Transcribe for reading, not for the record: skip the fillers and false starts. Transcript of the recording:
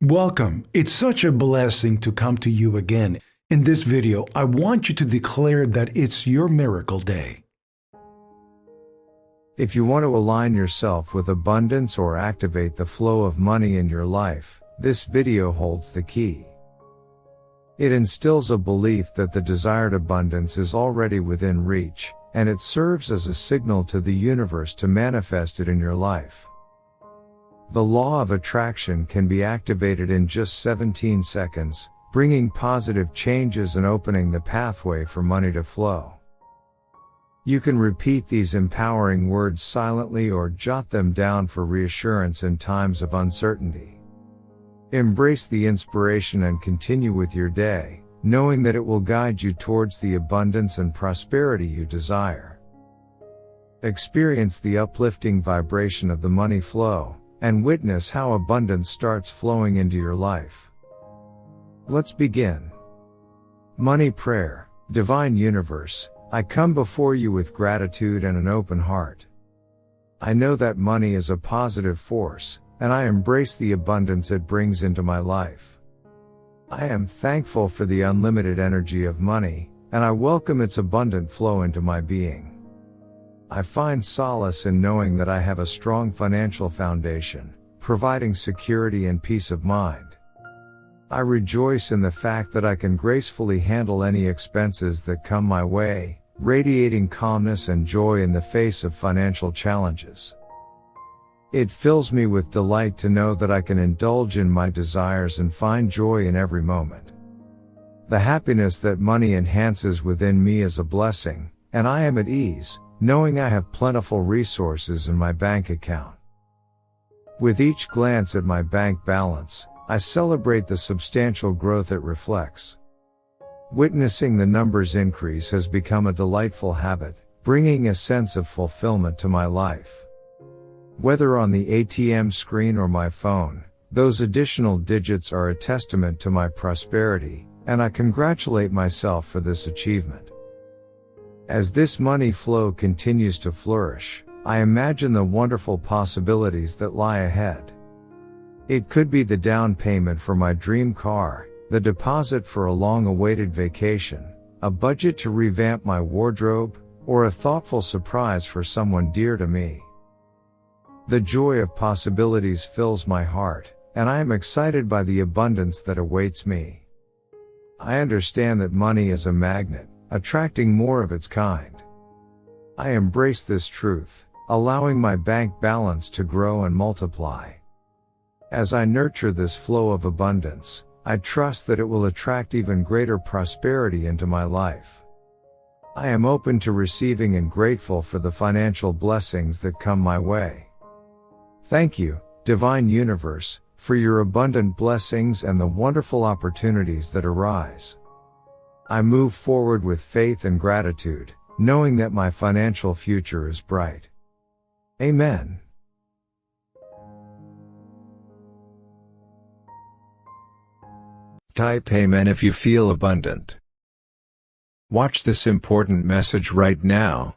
Welcome. It's such a blessing to come to you again. In this video, I want you to declare that it's your miracle day. If you want to align yourself with abundance or activate the flow of money in your life, this video holds the key. It instills a belief that the desired abundance is already within reach, and it serves as a signal to the universe to manifest it in your life. The law of attraction can be activated in just 17 seconds, bringing positive changes and opening the pathway for money to flow. You can repeat these empowering words silently or jot them down for reassurance in times of uncertainty. Embrace the inspiration and continue with your day, knowing that it will guide you towards the abundance and prosperity you desire. Experience the uplifting vibration of the money flow, and witness how abundance starts flowing into your life. Let's begin. Money prayer. Divine Universe, I come before you with gratitude and an open heart. I know that money is a positive force, and I embrace the abundance it brings into my life. I am thankful for the unlimited energy of money, and I welcome its abundant flow into my being. I find solace in knowing that I have a strong financial foundation, providing security and peace of mind. I rejoice in the fact that I can gracefully handle any expenses that come my way, radiating calmness and joy in the face of financial challenges. It fills me with delight to know that I can indulge in my desires and find joy in every moment. The happiness that money enhances within me is a blessing, and I am at ease, knowing I have plentiful resources in my bank account. With each glance at my bank balance, I celebrate the substantial growth it reflects. Witnessing the numbers increase has become a delightful habit, bringing a sense of fulfillment to my life. Whether on the ATM screen or my phone, those additional digits are a testament to my prosperity, and I congratulate myself for this achievement. As this money flow continues to flourish, I imagine the wonderful possibilities that lie ahead. It could be the down payment for my dream car, the deposit for a long-awaited vacation, a budget to revamp my wardrobe, or a thoughtful surprise for someone dear to me. The joy of possibilities fills my heart, and I am excited by the abundance that awaits me. I understand that money is a magnet, attracting more of its kind. I embrace this truth, allowing my bank balance to grow and multiply. As I nurture this flow of abundance, I trust that it will attract even greater prosperity into my life. I am open to receiving and grateful for the financial blessings that come my way. Thank you, Divine Universe, for your abundant blessings and the wonderful opportunities that arise. I move forward with faith and gratitude, knowing that my financial future is bright. Amen. Type Amen if you feel abundant. Watch this important message right now.